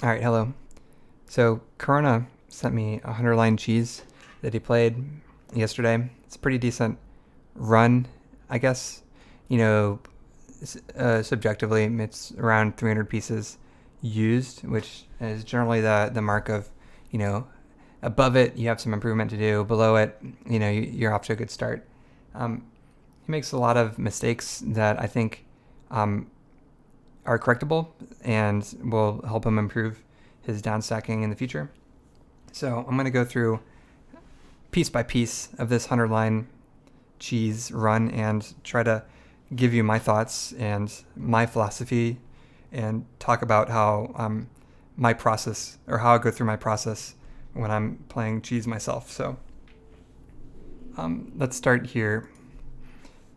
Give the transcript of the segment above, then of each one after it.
All right, hello. So Corona sent me a 100-line cheese that he played yesterday. It's a pretty decent run, I guess. You know, subjectively, it's around 300 pieces used, which is generally the mark of, you know, above it you have some improvement to do. Below it, you're off to a good start. He makes a lot of mistakes that I think um, are correctable and will help him improve his downstacking in the future. So I'm going to go through piece by piece of this 100-line cheese run and try to give you my thoughts and my philosophy and talk about how my process, or how I go through my process when I'm playing cheese myself. So let's start here.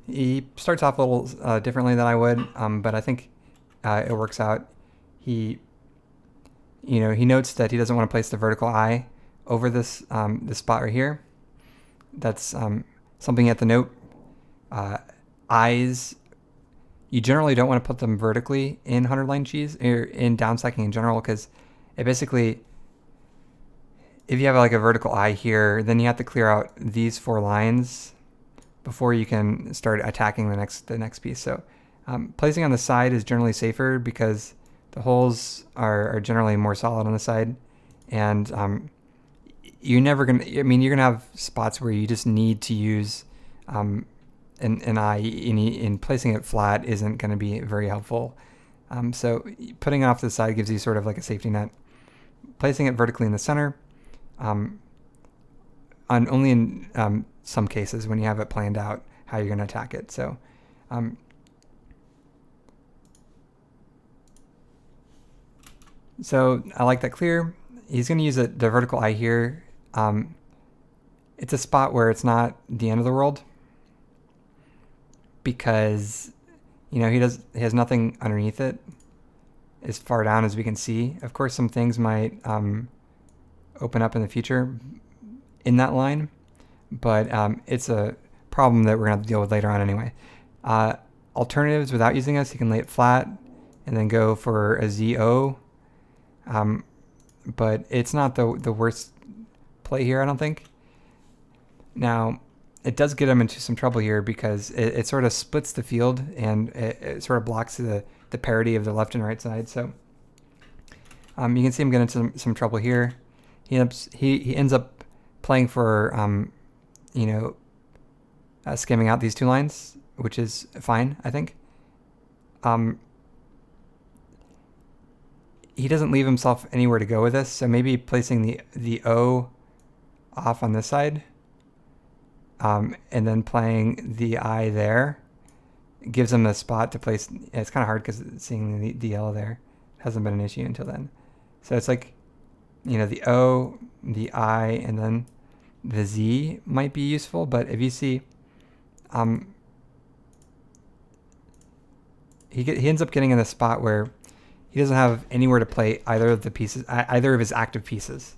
He starts off a little differently than I would, but I think it works out. He notes that he doesn't want to place the vertical eye over this spot right here. That's something at the note. Eyes, you generally don't want to put them vertically in 100-line cheese, or in downstacking in general, because it basically, if you have like a vertical eye here, then you have to clear out these 4 lines before you can start attacking the next piece. So placing on the side is generally safer because the holes are generally more solid on the side, and you're never gonna. I mean, you're gonna have spots where you just need to use an eye, in placing it flat isn't going to be very helpful. So putting it off to the side gives you sort of like a safety net. Placing it vertically in the center, only in some cases when you have it planned out how you're going to attack it. So so I like that clear. He's going to use the vertical eye here. It's a spot where it's not the end of the world, because he has nothing underneath it as far down as we can see. Of course, some things might open up in the future in that line, but it's a problem that we're going to have to deal with later on anyway. Alternatives without using this, you can lay it flat and then go for a ZO, but it's not the worst play here, I don't think. Now, it does get him into some trouble here because it sort of splits the field, and it sort of blocks the parity of the left and right side. So you can see him get into some trouble here. He ends up playing for skimming out these 2 lines, which is fine, I think. He doesn't leave himself anywhere to go with this, so maybe placing the O off on this side, and then playing the I there gives him a spot to place. It's kind of hard because seeing the L there hasn't been an issue until then. So it's like, the O, the I, and then the Z might be useful. But if you see, he ends up getting in a spot where he doesn't have anywhere to play either of his active pieces.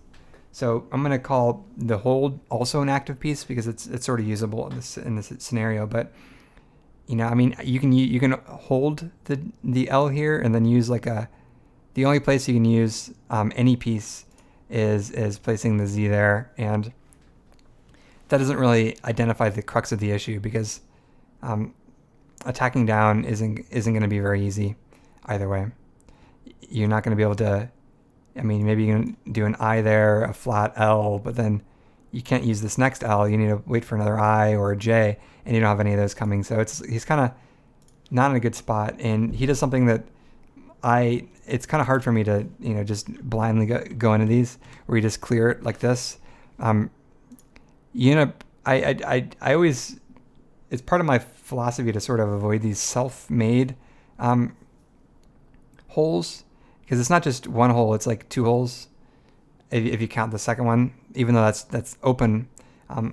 So I'm going to call the hold also an active piece because it's sort of usable in this scenario. But you can hold the L here and then use the only place you can use any piece is placing the Z there, and that doesn't really identify the crux of the issue because attacking down isn't going to be very easy either way. You're not going to be able to. Maybe you can do an I there, a flat L, but then you can't use this next L. You need to wait for another I or a J, and you don't have any of those coming. So he's kind of not in a good spot, and he does something that it's kind of hard for me to just blindly go into these where you just clear it like this. I always, it's part of my philosophy to sort of avoid these self-made holes. Because it's not just one hole, it's like 2 holes if you count the second one, even though that's open.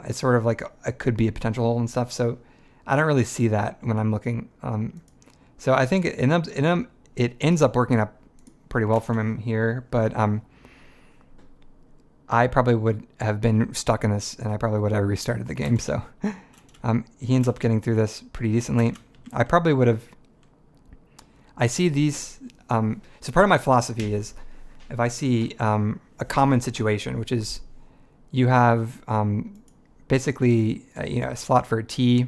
It's sort of like it could be a potential hole and stuff. So I don't really see that when I'm looking. So I think it ends up working up pretty well from him here. But I probably would have been stuck in this, and I probably would have restarted the game. So he ends up getting through this pretty decently. I probably would have. I see these. So part of my philosophy is if I see a common situation, which is you have basically a slot for a T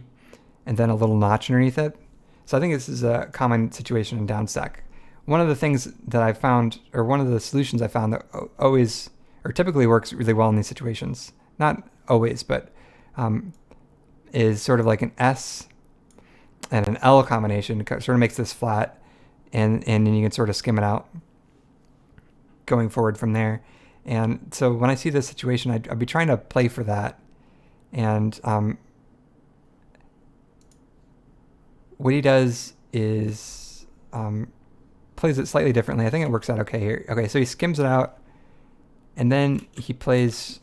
and then a little notch underneath it. So I think this is a common situation in downstack. One of the things that I found, or one of the solutions I found that always or typically works really well in these situations, not always, but is sort of like an S and an L combination. It sort of makes this flat, and then you can sort of skim it out going forward from there. And so when I see this situation, I'd be trying to play for that. And what he does is plays it slightly differently. I think it works out okay here. Okay, so he skims it out, and then he plays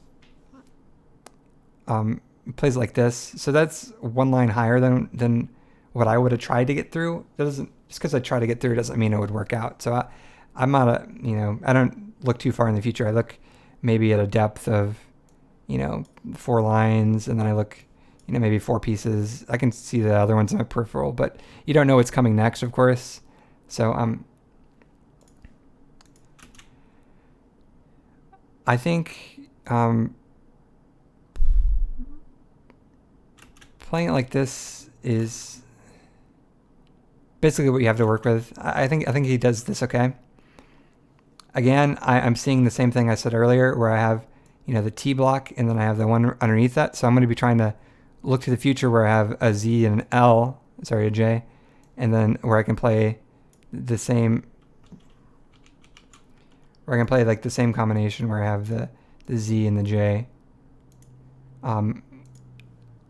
like this. So that's one line higher than what I would have tried to get through. That doesn't, just because I try to get through doesn't mean it would work out. So I'm not I don't look too far in the future. I look maybe at a depth of 4 lines, and then I look maybe 4 pieces. I can see the other ones in my peripheral, but you don't know what's coming next, of course. So I think playing it like this is basically what you have to work with. I think he does this okay. Again, I'm seeing the same thing I said earlier, where I have the T block, and then I have the one underneath that. So I'm going to be trying to look to the future where I have a Z and an L, sorry, a J, and then where I can play the same, where I can play like the same combination where I have the Z and the J,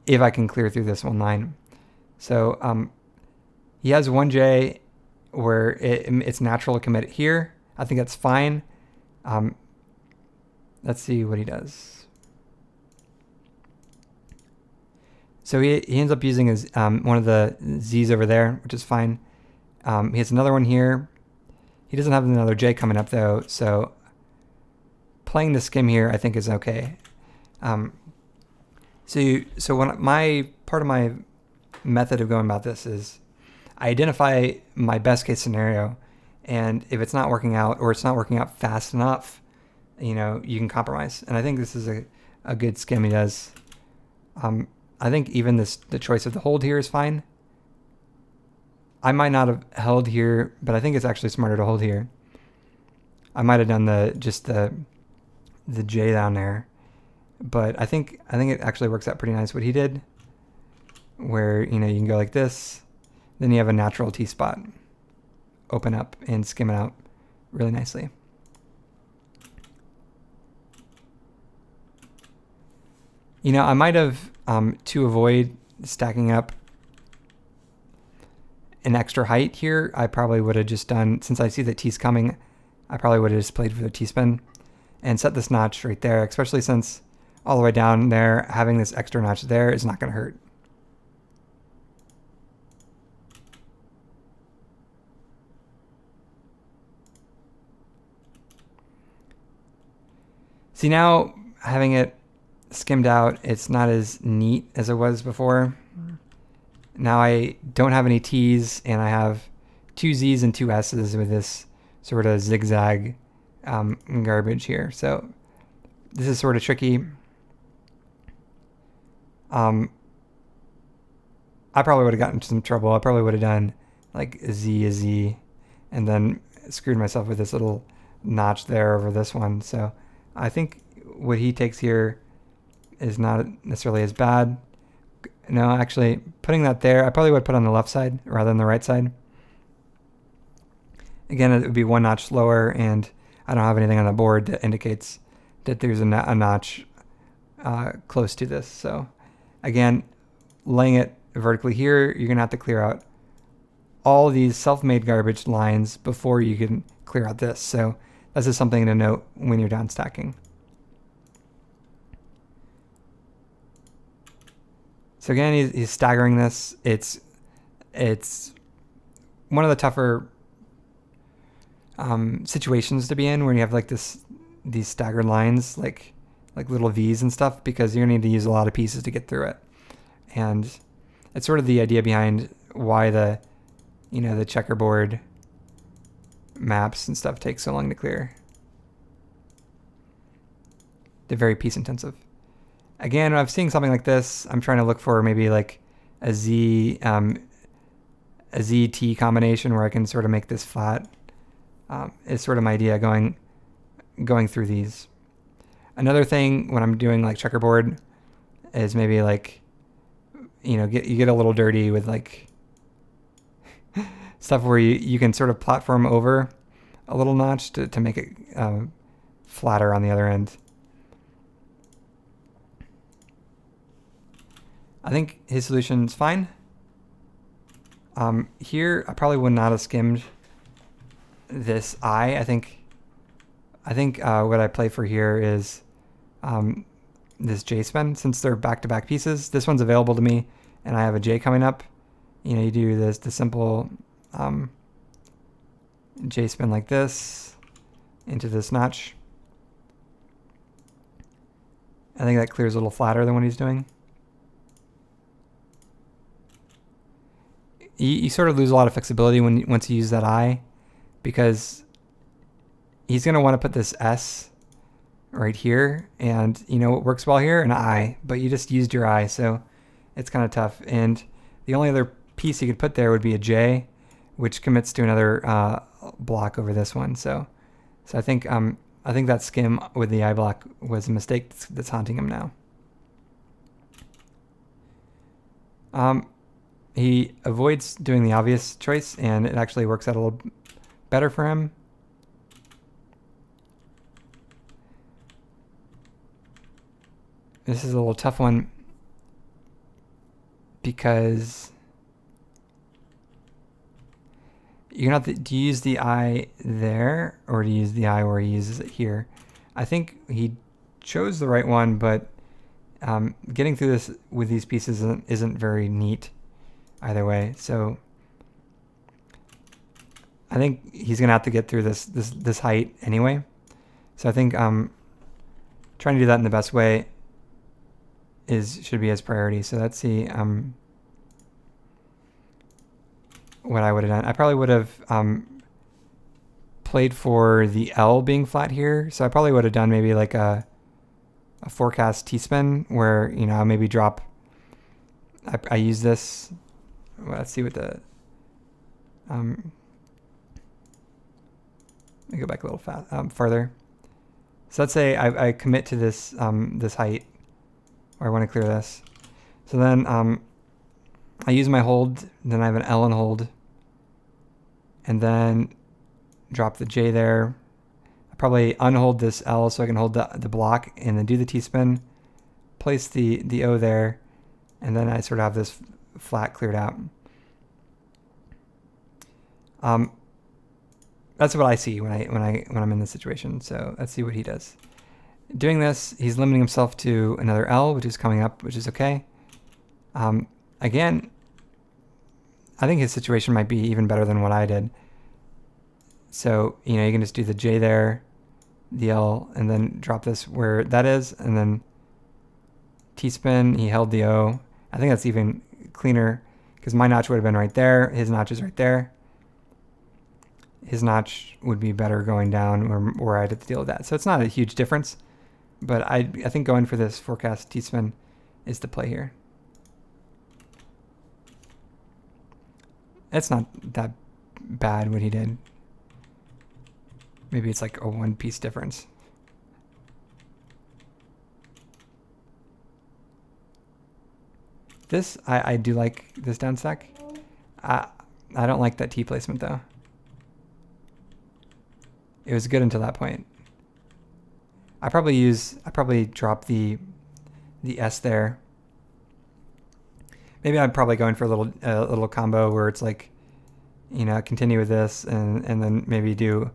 if I can clear through this one line. So he has one J where it's natural to commit it here. I think that's fine. Let's see what he does. So he ends up using his one of the Z's over there, which is fine. He has another one here. He doesn't have another J coming up though, so playing the skim here I think is okay. So when my part of my method of going about this is I identify my best case scenario, and if it's not working out, or it's not working out fast enough, you can compromise. And I think this is a good skim he does. I think even the choice of the hold here is fine. I might not have held here, but I think it's actually smarter to hold here. I might have done the J down there, but I think it actually works out pretty nice what he did, where you can go like this, then you have a natural T spot open up and skim it out really nicely. I might have to avoid stacking up an extra height here, I probably would have just done, since I see that T's coming, I probably would have just played for the T-spin and set this notch right there, especially since all the way down there, having this extra notch there is not going to hurt. See, now having it skimmed out, it's not as neat as it was before. Now I don't have any T's, and I have 2 Z's and 2 S's with this sort of zigzag garbage here. So this is sort of tricky. I probably would have gotten into some trouble. I probably would have done like a Z, and then screwed myself with this little notch there over this one. So I think what he takes here is not necessarily as bad. No, actually, putting that there, I probably would put on the left side rather than the right side. Again, it would be 1 notch lower, and I don't have anything on the board that indicates that there's a notch close to this. So again, laying it vertically here, you're going to have to clear out all these self-made garbage lines before you can clear out this. So this is something to note when you're down stacking. So again, he's staggering this. It's one of the tougher situations to be in, where you have like these staggered lines, like little V's and stuff, because you're gonna need to use a lot of pieces to get through it. And it's sort of the idea behind why the checkerboard maps and stuff take so long to clear. They're very piece intensive. Again, when I'm seeing something like this, I'm trying to look for maybe like a ZT combination where I can sort of make this flat. Is sort of my idea going through these. Another thing when I'm doing like checkerboard is maybe like, you get a little dirty with like stuff where you can sort of platform over a little notch to make it flatter on the other end. I think his solution is fine. Here, I probably would not have skimmed this I. I think what I play for here is this J spin. Since they're back-to-back pieces, this one's available to me, and I have a J coming up. You do the simple J spin like this into this notch. I think that clears a little flatter than what he's doing. You sort of lose a lot of flexibility once you use that I, because he's going to want to put this S right here, and what works well here? An I, but you just used your I, so it's kind of tough. And the only other piece you could put there would be a J, which commits to another block over this one. So I think that skim with the I block was a mistake that's haunting him now. He avoids doing the obvious choice, and it actually works out a little better for him. This is a little tough one because you're not. Do you use the I there, or do you use the I where he uses it here? I think he chose the right one, but getting through this with these pieces isn't very neat either way. So I think he's gonna have to get through this height anyway. So I think trying to do that in the best way should be his priority. So let's see what I would have done. I probably would have played for the L being flat here. So I probably would have done maybe like a forecast T-spin where I'll maybe drop. I use this. Well, let's see what the let me go back a little farther. So let's say I commit to this this height, or I want to clear this. So then I use my hold, then I have an L and hold, and then drop the J there. I probably unhold this L so I can hold the block, and then do the T-spin, place the O there, and then I sort of have this flat cleared out. That's what I see when I'm in this situation. So let's see what he does. Doing this, he's limiting himself to another L, which is coming up, which is okay. Again, I think his situation might be even better than what I did. So you can just do the J there, the L, and then drop this where that is, and then T-spin. He held the O. I think that's even cleaner because my notch would have been right there. His notch is right there. His notch would be better going down where I'd have to deal with that. So it's not a huge difference, but I think going for this forecast T-spin is the play here. It's not that bad what he did. Maybe it's like a one-piece difference. This, I do like this downstack. I don't like that T placement though. It was good until that point. I probably drop the S there. Maybe I'm probably going for a little combo where it's like, continue with this and then maybe do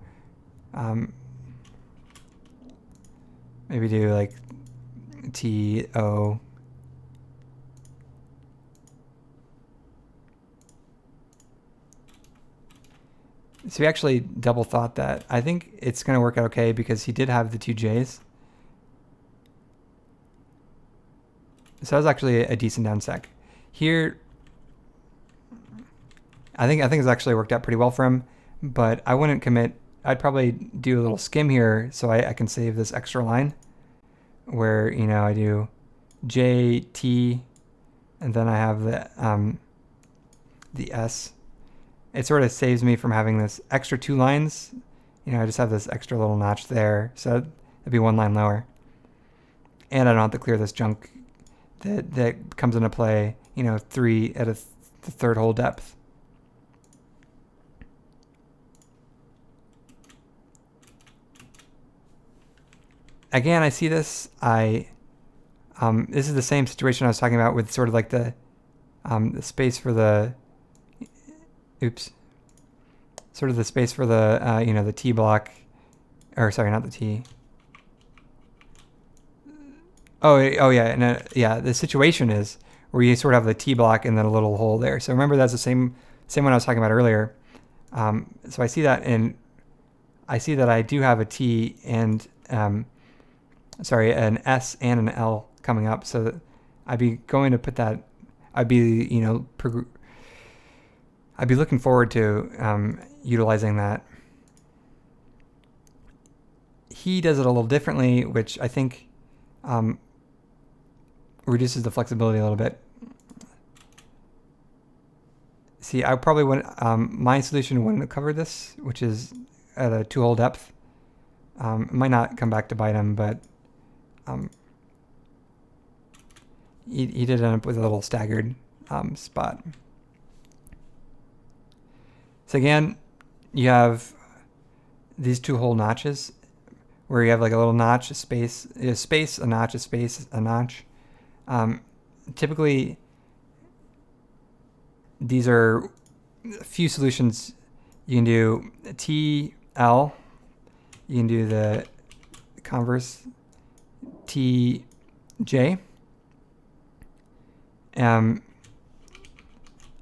like T O. So we actually double thought that. I think it's going to work out okay because he did have the two J's. So that was actually a decent downstack. Here, I think it's actually worked out pretty well for him, but I wouldn't commit. I'd probably do a little skim here so I can save this extra line. where, you know, I do J, T, and then I have the S. It sort of saves me from having this extra 2 lines. You know, I just have this extra little notch there, so it'd be 1 line lower. And I don't have to clear this junk that comes into play, you know, 3 at the third hole depth. Again, I see this. This is the same situation I was talking about with sort of like the space for the, sort of the space for the, you know, the T block, or sorry, not the T. Oh yeah, and yeah. The situation is where you sort of have the T block and then a little hole there. So remember, that's the same one I was talking about earlier. So I see that, and I see that I do have a T and sorry, an S and an L coming up. So that I'd be going to put that. I'd be, you know, I'd be looking forward to utilizing that. He does it a little differently, which I think reduces the flexibility a little bit. See, I probably wouldn't, my solution wouldn't have covered this, which is at a 2 hole depth. It might not come back to bite him, but he did end up with a little staggered spot. So again, you have these 2 hole notches where you have like a little notch, a space, a notch, a space, a notch. Typically, these are a few solutions. You can do TL, you can do the converse TJ, and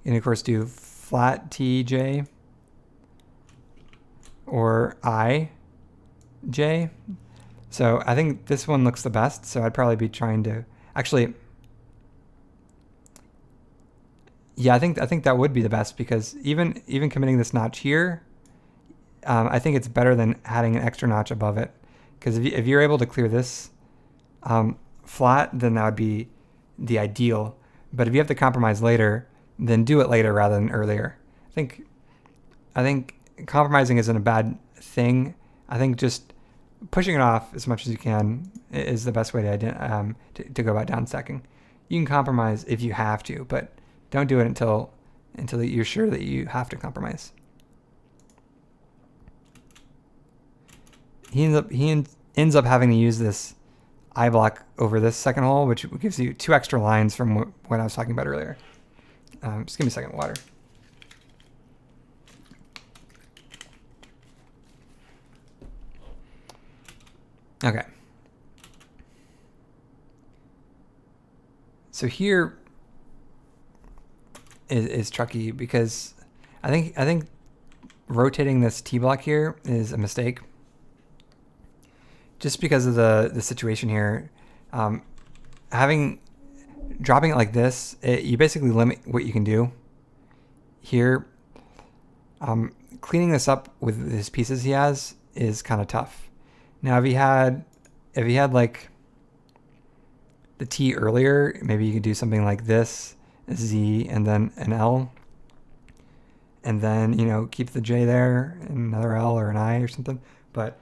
of course do flat TJ or IJ. So I think this one looks the best, so I'd probably be trying to actually, yeah, I think that would be the best, because even committing this notch here, I think it's better than adding an extra notch above it, because if you're able to clear this flat, then that would be the ideal. But if you have to compromise later, then do it later rather than earlier. I think compromising isn't a bad thing. I think just pushing it off as much as you can is the best way to go about downstacking. You can compromise if you have to, but don't do it until you're sure that you have to compromise. He ends up having to use this I block over this second hole, which gives you 2 extra lines from what I was talking about earlier. Just give me a second, water. Okay. So here is tricky, because I think rotating this T block here is a mistake, just because of the situation here. Dropping it like this, you basically limit what you can do here. Cleaning this up with his pieces he has is kind of tough. Now, if he had like the T earlier, maybe you could do something like this, a Z, and then an L, and then, you know, keep the J there, and another L or an I or something. But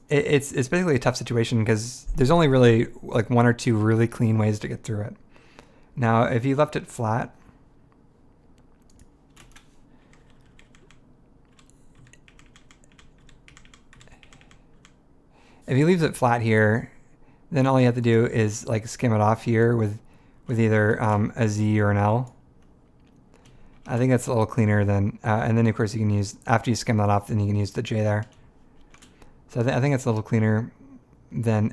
it's basically a tough situation, because there's only really like 1 or 2 really clean ways to get through it. Now, if you left it flat, if he leaves it flat here, then all you have to do is like skim it off here with either a Z or an L. I think that's a little cleaner than, and then of course you can use, after you skim that off, then you can use the J there. So I think it's a little cleaner than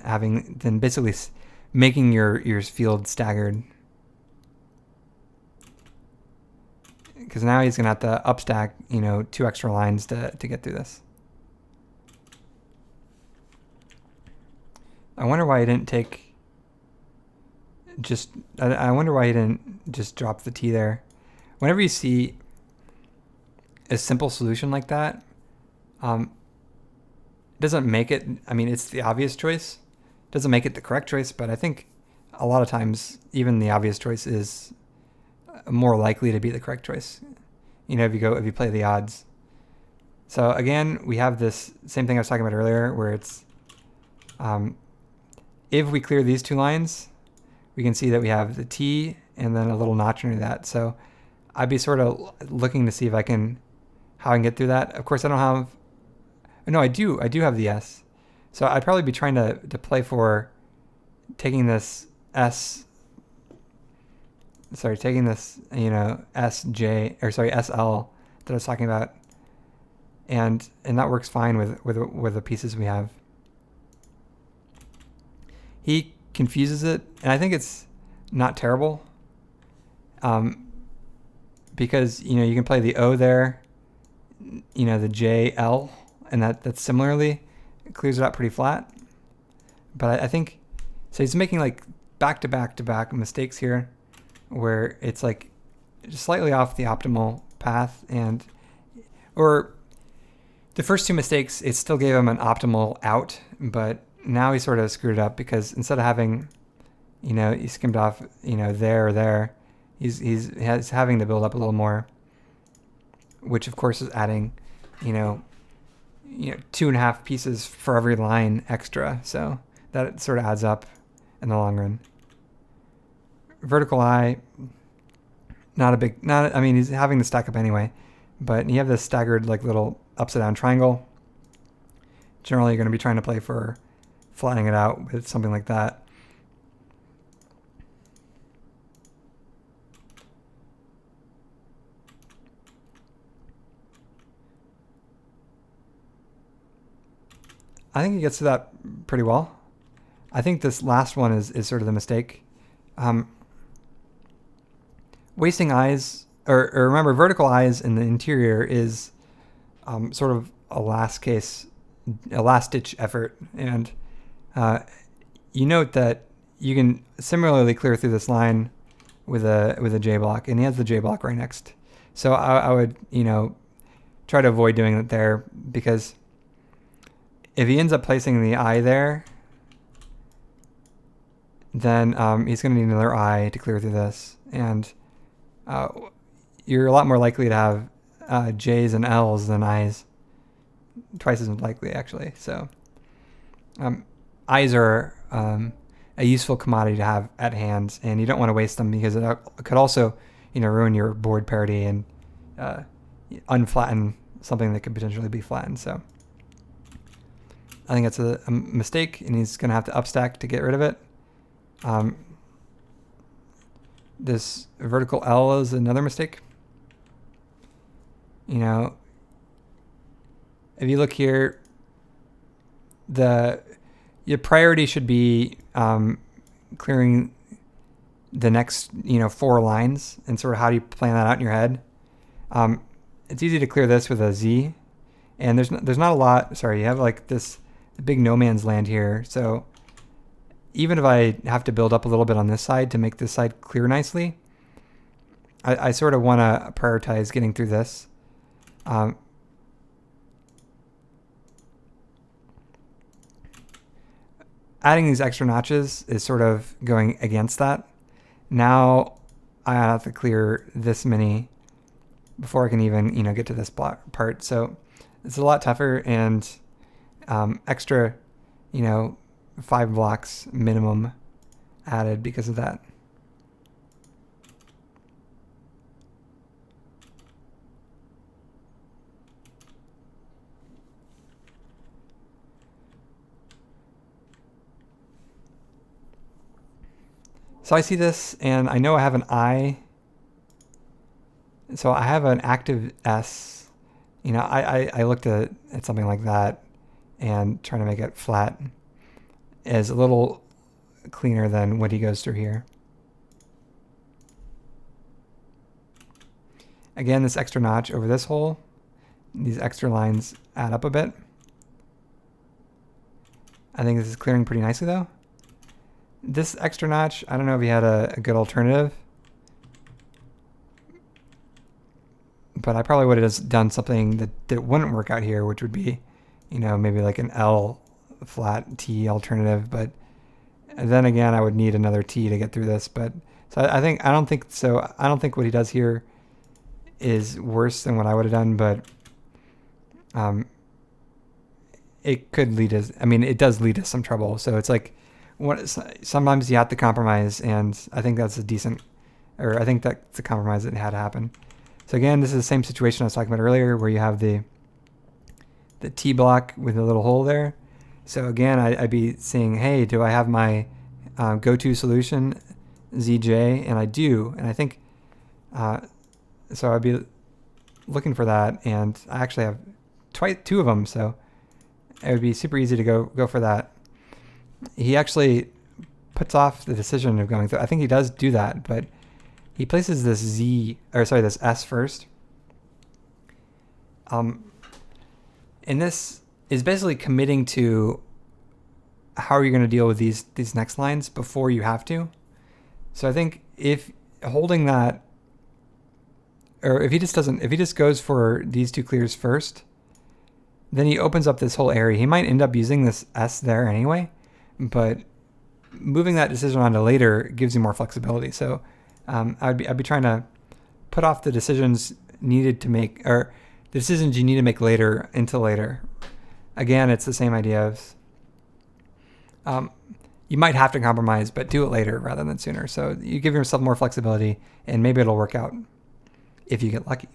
basically making your field staggered. Because now he's gonna have to upstack, you know, 2 extra lines to get through this. I wonder why he didn't take I wonder why he didn't just drop the T there. Whenever you see a simple solution like that, Doesn't make it, I mean, it's the obvious choice. Doesn't make it the correct choice, but I think a lot of times even the obvious choice is more likely to be the correct choice. You know, if you play the odds. So again, we have this same thing I was talking about earlier, where it's, if we clear these two lines, we can see that we have the T and then a little notch under that. So I'd be sort of looking to see if how I can get through that. Of course, I don't have, no, I do have the S. So I'd probably be trying to play for taking this taking this, SL that I was talking about. And that works fine with the pieces we have. He confuses it, and I think it's not terrible. Because, you can play the O there, the J, L, and that similarly clears it out pretty flat. But I think, so he's making like back-to-back-to-back mistakes here, where it's like just slightly off the optimal path, or the first two mistakes, it still gave him an optimal out, but now he sort of screwed it up because instead of having, he skimmed off, there or there, he's having to build up a little more, which of course is adding, 2.5 pieces for every line extra. So that sort of adds up in the long run. Vertical eye, he's having to stack up anyway, but you have this staggered like little upside down triangle. Generally, you're going to be trying to play for flattening it out with something like that. I think he gets to that pretty well. I think this last one is sort of the mistake. Wasting eyes, or remember, vertical eyes in the interior is sort of a last ditch effort. And you note that you can similarly clear through this line with a J block, and he has the J block right next. So I would, try to avoid doing it there, because if he ends up placing the eye there, then he's going to need another eye to clear through this. And you're a lot more likely to have J's and L's than I's. Twice as likely, actually. So I's are a useful commodity to have at hand, and you don't want to waste them, because it could also, ruin your board parity and unflatten something that could potentially be flattened. So I think that's a mistake, and he's going to have to upstack to get rid of it. This vertical L is another mistake. If you look here, your priority should be clearing the next 4 lines, and sort of how do you plan that out in your head. It's easy to clear this with a Z, and there's not a lot. Sorry, you have like this big no man's land here. So even if I have to build up a little bit on this side to make this side clear nicely, I sort of want to prioritize getting through this. Adding these extra notches is sort of going against that. Now I have to clear this many before I can even, get to this part. So it's a lot tougher, and extra, 5 blocks minimum added because of that. So I see this, and I know I have an I. So I have an active S. I looked at something like that, and trying to make it flat is a little cleaner than what he goes through here. Again, this extra notch over this hole, these extra lines add up a bit. I think this is clearing pretty nicely though. This extra notch, I don't know if he had a good alternative, but I probably would have done something that wouldn't work out here, which would be, maybe like an L flat T alternative. But then again, I would need another T to get through this. But so I don't think so. I don't think what he does here is worse than what I would have done, but it could lead us. I mean, it does lead to some trouble. So it's like, sometimes you have to compromise, and I think that's I think that's a compromise that had to happen. So again, this is the same situation I was talking about earlier, where you have the T block with a little hole there. So again, I'd be saying, hey, do I have my go-to solution, ZJ? And I do, and I think, so I'd be looking for that, and I actually have two of them, so it would be super easy to go for that. He actually puts off the decision of going through. I think he does do that, but he places this this S first. And this is basically committing to how are you going to deal with these next lines before you have to. So I think if holding that, or if he just goes for these two clears first, then he opens up this whole area. He might end up using this S there anyway, but moving that decision on to later gives you more flexibility. So I'd be trying to put off the decisions needed to make, or the decisions you need to make later until later. Again, it's the same idea of you might have to compromise, but do it later rather than sooner. So you give yourself more flexibility, and maybe it'll work out if you get lucky.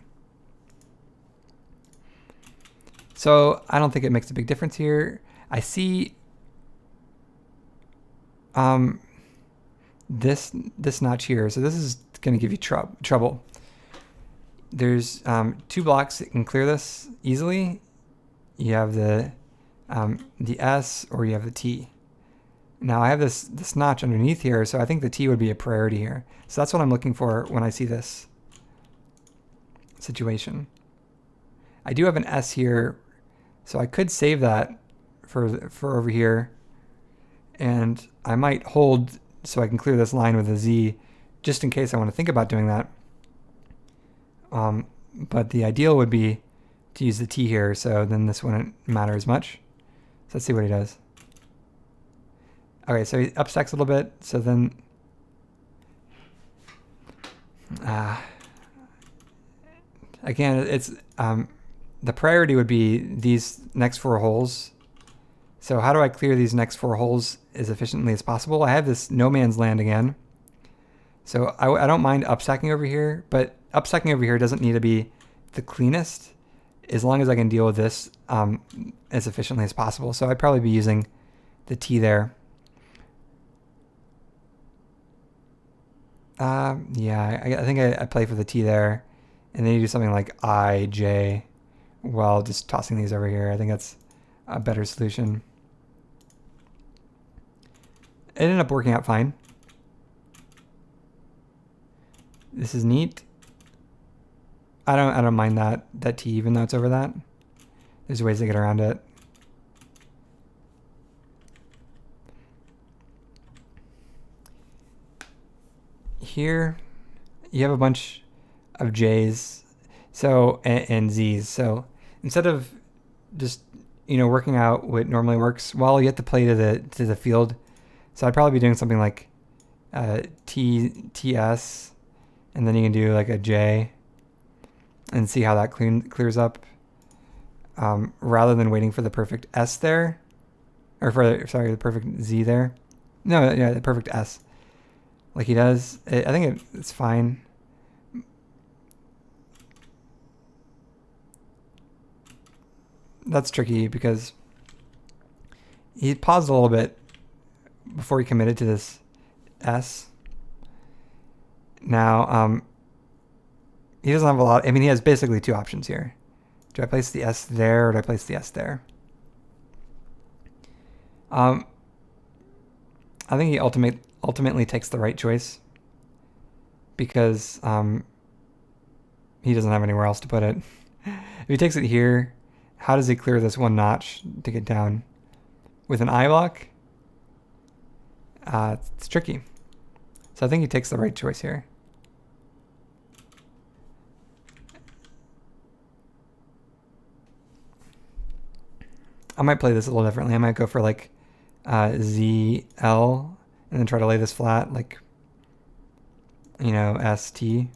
So I don't think it makes a big difference here. I see this notch here. So this is going to give you trouble. There's two blocks that can clear this easily. You have the S, or you have the T. Now I have this notch underneath here, so I think the T would be a priority here. So that's what I'm looking for when I see this situation. I do have an S here, so I could save that for over here, and I might hold so I can clear this line with a Z, just in case I want to think about doing that. But the ideal would be to use the T here, so then this wouldn't matter as much. So let's see what he does. Okay, so he upstacks a little bit, so then again, it's the priority would be these next four holes. So how do I clear these next four holes as efficiently as possible? I have this no man's land again. So I don't mind upstacking over here, but upstacking over here doesn't need to be the cleanest, as long as I can deal with this as efficiently as possible. So I'd probably be using the T there. Yeah, I think I play for the T there, and then you do something like I, J, while just tossing these over here. I think that's a better solution. It ended up working out fine. This is neat. I don't mind that T, even though it's over that. There's ways to get around it. Here, you have a bunch of J's, so and Z's. So instead of just working out what normally works, well, you have to play to the field. So I'd probably be doing something like TS, and then you can do like a J, and see how that clears up, rather than waiting for the perfect S there, or the perfect Z there. No, yeah, the perfect S. Like he does. I think it's fine. That's tricky because he paused a little bit before he committed to this S. Now, he doesn't have a lot. I mean, he has basically two options here. Do I place the S there, or do I place the S there? I think he ultimately takes the right choice, because he doesn't have anywhere else to put it. If he takes it here, how does he clear this one notch to get down? With an I block? It's tricky. So I think he takes the right choice here. I might play this a little differently. I might go for like ZL and then try to lay this flat, like, you know, ST.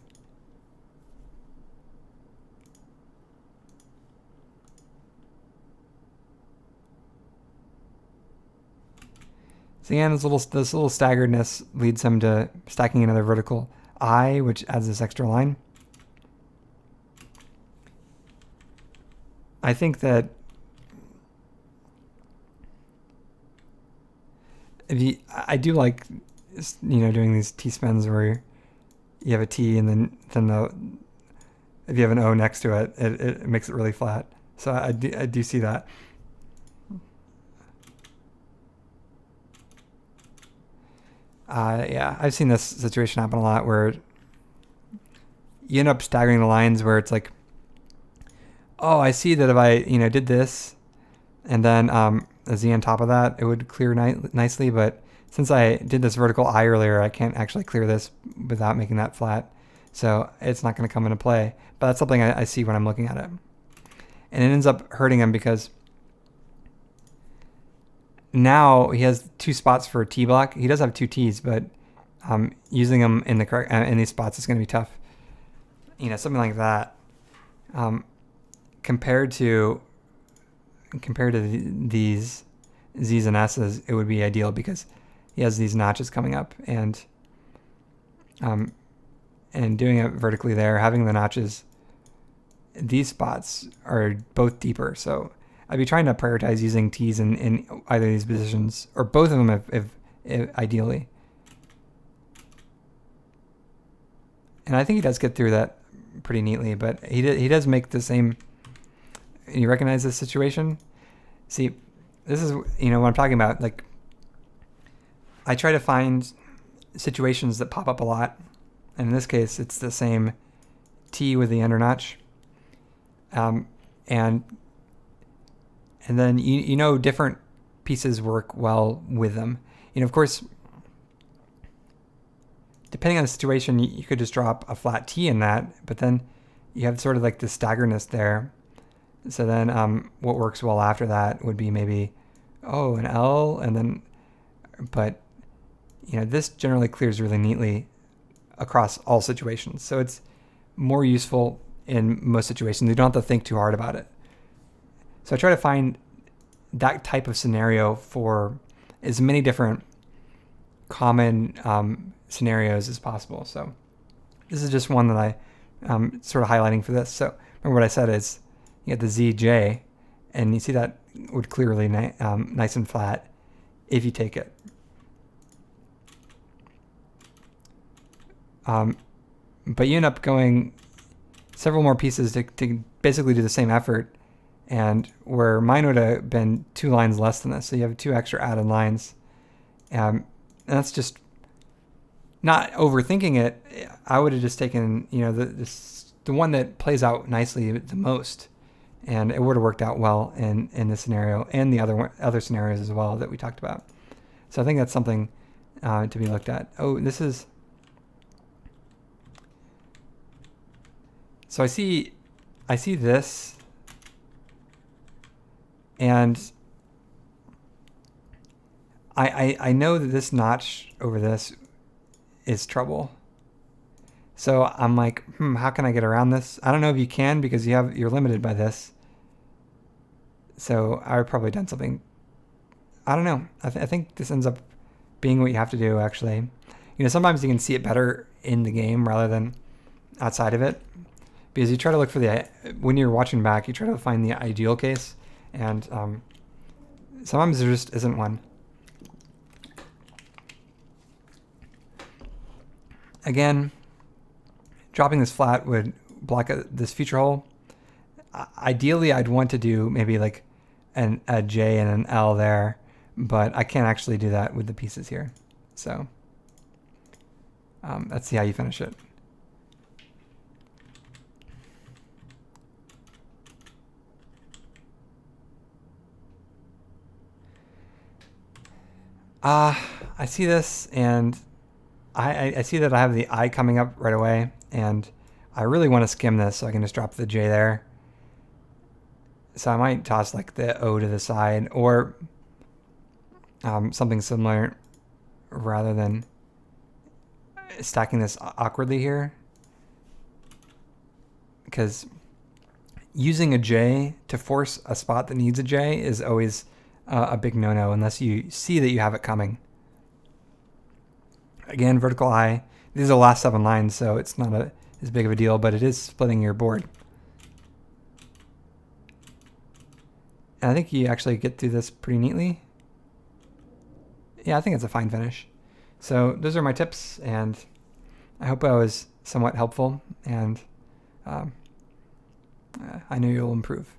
So again, this little staggeredness leads him to stacking another vertical I, which adds this extra line. I think that I do like, you know, doing these T spins where you have a T and then if you have an O next to it, it makes it really flat. So I do see that. Yeah, I've seen this situation happen a lot where you end up staggering the lines where it's like, oh, I see that if I, you know, did this and then a Z on top of that, it would clear nicely. But since I did this vertical I earlier, I can't actually clear this without making that flat. So it's not going to come into play. But that's something I see when I'm looking at it. And it ends up hurting him because now he has two spots for a T block. He does have two T's, but using them in the correct in these spots is going to be tough. You know, something like that. Compared to these Z's and S's, it would be ideal because he has these notches coming up, and doing it vertically there, having the notches, these spots are both deeper. So I'd be trying to prioritize using T's in either of these positions, or both of them if ideally. And I think he does get through that pretty neatly, but he does make the same. You recognize this situation? See, this is, you know, what I'm talking about. Like, I try to find situations that pop up a lot. And in this case, it's the same T with the under notch. And then, you know, different pieces work well with them. You know, of course, depending on the situation, you could just drop a flat T in that, but then you have sort of like the staggerness there. So then what works well after that would be maybe, oh, an L, and then, but, you know, this generally clears really neatly across all situations. So it's more useful in most situations. You don't have to think too hard about it. So I try to find that type of scenario for as many different common scenarios as possible. So this is just one that I sort of highlighting for this. So remember what I said is, you get the ZJ, and you see that would clearly nice and flat if you take it. But you end up going several more pieces to basically do the same effort, and where mine would have been 2 lines less than this. So you have 2 extra added lines. And that's just not overthinking it. I would have just taken, you know, the one that plays out nicely the most. And it would have worked out well in this scenario and the other scenarios as well that we talked about. So I think that's something to be looked at. Oh, this is... So I see this, and I know that this notch over this is trouble. So I'm like, how can I get around this? I don't know if you can, because you're limited by this. So I would probably done something. I don't know. I think this ends up being what you have to do, actually. You know, sometimes you can see it better in the game rather than outside of it, because you try to look for when you're watching back, you try to find the ideal case, and sometimes there just isn't one. Again, dropping this flat would block this future hole. Ideally, I'd want to do maybe like a J and an L there, but I can't actually do that with the pieces here. So let's see how you finish it. I see this, and I see that I have the I coming up right away, and I really want to skim this so I can just drop the J there. So I might toss like the O to the side, or something similar, rather than stacking this awkwardly here. Because using a J to force a spot that needs a J is always a big no-no unless you see that you have it coming. Again, vertical I. These are the last 7 lines, so it's not as big of a deal, but it is splitting your board. And I think you actually get through this pretty neatly. Yeah, I think it's a fine finish. So those are my tips, and I hope I was somewhat helpful, and I know you'll improve.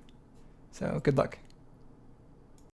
So good luck.